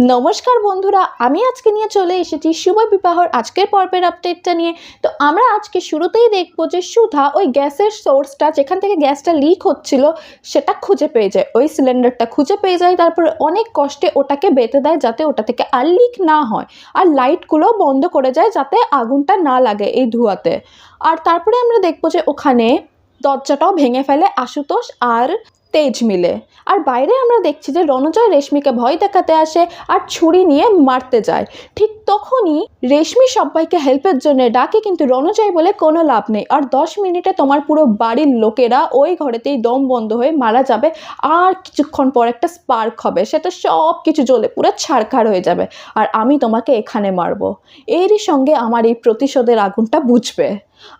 নমস্কার বন্ধুরা, আমি আজকে নিয়ে চলে এসেছি শুভ বিবাহর আজকের পর্বের আপডেটটা নিয়ে। তো আমরা আজকে শুরুতেই দেখবো যে সুধা ওই গ্যাসের সোর্সটা, যেখান থেকে গ্যাসটা লিক হচ্ছিল, সেটা খুঁজে পেয়ে যায়। ওই সিলিন্ডারটা খুঁজে পেয়ে যায়, তারপরে অনেক কষ্টে ওটাকে বেঁধে দেয় যাতে ওটা থেকে আর লিক না হয়, আর লাইটগুলো বন্ধ করে যায় যাতে আগুনটা না লাগে এই ধোঁয়াতে। আর তারপরে আমরা দেখবো যে ওখানে দরজাটাও ভেঙে ফেলে আশুতোষ আর তেজ মিলে। আর বাইরে আমরা দেখছি যে রণজয় রেশমিকে ভয় দেখাতে আসে আর ছুরি নিয়ে মারতে যায়। ঠিক তখনই রেশমি সবাইকে হেল্পের জন্য ডাকে, কিন্তু রণজয় বলে কোনো লাভ নেই, আর 10 মিনিটে তোমার পুরো বাড়ির লোকেরা ওই ঘরেতেই দম বন্ধ হয়ে মারা যাবে, আর কিছুক্ষণ পর একটা স্পার্ক হবে, সেটা সব কিছু জ্বলে পুরো ছারখার হয়ে যাবে, আর আমি তোমাকে এখানে মারবো। এরই সঙ্গে আমার এই প্রতিশোধের আগুনটা বুঝবে।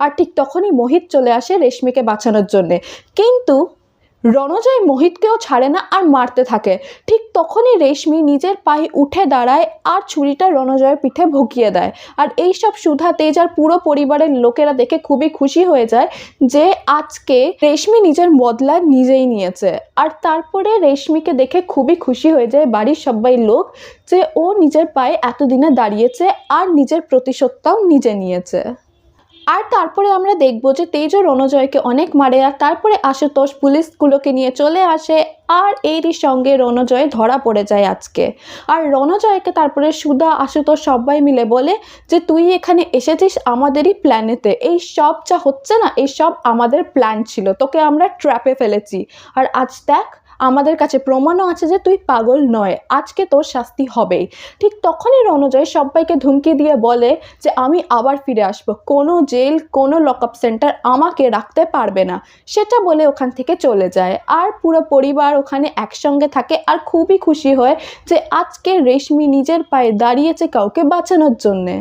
আর ঠিক তখনই মোহিত চলে আসে রেশমিকে বাঁচানোর জন্যে, কিন্তু রণজয় মোহিতকেও ছাড়ে না আর মারতে থাকে। ঠিক তখনই রেশমি নিজের পায়ে উঠে দাঁড়ায় আর ছুরিটা রণজয়ের পিঠে ভুকিয়ে দেয়। আর এইসব সুধা, তেজ আর পুরো পরিবারের লোকেরা দেখে খুবই খুশি হয়ে যায় যে আজকে রেশমি নিজের বদলা নিজেই নিয়েছে। আর তারপরে রেশমিকে দেখে খুবই খুশি হয়ে যায় বাড়ির সবাই লোক, যে ও নিজের পায়ে এতদিনে দাঁড়িয়েছে আর নিজের প্রতিশোধটাও নিজে নিয়েছে। আর তারপরে আমরা দেখব যে তেজ ও রণজয়কে অনেক মারে, আর তারপরে আশুতোষ পুলিশগুলোকে নিয়ে চলে আসে, আর এরই সঙ্গে রণজয় ধরা পড়ে যায় আজকে। আর রণজয়কে তারপরে সুধা, আশুতোষ সবাই মিলে বলে যে তুই এখানে এসেছিস আমাদেরই প্ল্যানেতে, এই সব যা হচ্ছে না, এই সব আমাদের প্ল্যান ছিল, তোকে আমরা ট্র্যাপে ফেলেছি, আর আজ দেখ আমাদের কাছে প্রমাণও আছে যে তুই পাগল নয়, আজকে তোর শাস্তি হবেই। ঠিক তখনই রণজয় সবাইকে ধুমকি দিয়ে বলে যে আমি আবার ফিরে আসবো, কোনো জেল, কোনো লকআপ সেন্টার আমাকে রাখতে পারবে না, সেটা বলে ওখান থেকে চলে যায়। আর পুরো পরিবার ওখানে একসঙ্গে থাকে আর খুবই খুশি হয় যে আজকে রেশমি নিজের পায়ে দাঁড়িয়েছে কাউকে বাঁচানোর জন্যে।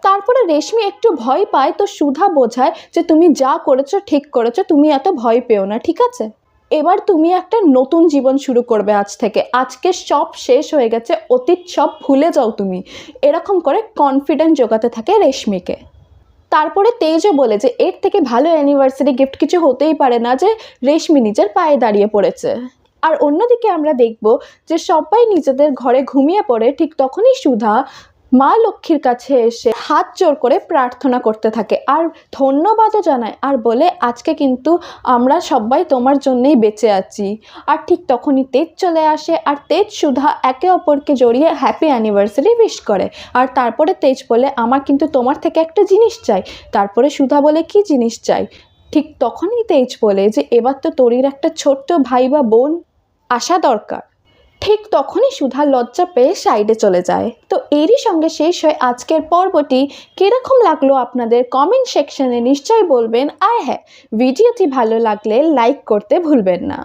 তারপরে রেশমি একটু ভয় পায়, তো সুধা বোঝায় যে তুমি যা করেছো ঠিক করেছো, তুমি এত ভয় পেও না, ঠিক আছে? এবার তুমি একটা নতুন জীবন শুরু করবে আজ থেকে, আজকে সব শেষ হয়ে গেছে, অতীত সব ভুলে যাও তুমি, এরকম করে কনফিডেন্স জোগাতে থাকে রেশমিকে। তারপরে তেজও বলে যে এর থেকে ভালো অ্যানিভার্সারি গিফট কিছু হতেই পারে না যে রেশমি নিজের পায়ে দাঁড়িয়ে পড়েছে। আর অন্যদিকে আমরা দেখব যে সবাই নিজেদের ঘরে ঘুমিয়ে পড়ে। ঠিক তখনই সুধা মা লক্ষ্মীর কাছে এসে হাত জোড় করে প্রার্থনা করতে থাকে আর ধন্যবাদও জানায়, আর বলে আজকে কিন্তু আমরা সবাই তোমার জন্যেই বেঁচে আছি। আর ঠিক তখনই তেজ চলে আসে, আর তেজ সুধা একে অপরকে জড়িয়ে হ্যাপি অ্যানিভার্সারি উইশ করে। আর তারপরে তেজ বলে আমার কিন্তু তোমার থেকে একটা জিনিস চাই। তারপরে সুধা বলে কি জিনিস চাই? ঠিক তখনই তেজ বলে যে এবার তো তোরির একটা ছোট্ট ভাই বা বোন আসা দরকার। ঠিক তখনই সুধা লজ্জা পেয়ে সাইডে চলে যায়। তো এরই সঙ্গে শেষ হয় আজকের পর্বটি। কীরকম লাগলো আপনাদের কমেন্ট সেকশনে নিশ্চয়ই বলবেন, আর হ্যাঁ, ভিডিওটি ভালো লাগলে লাইক করতে ভুলবেন না।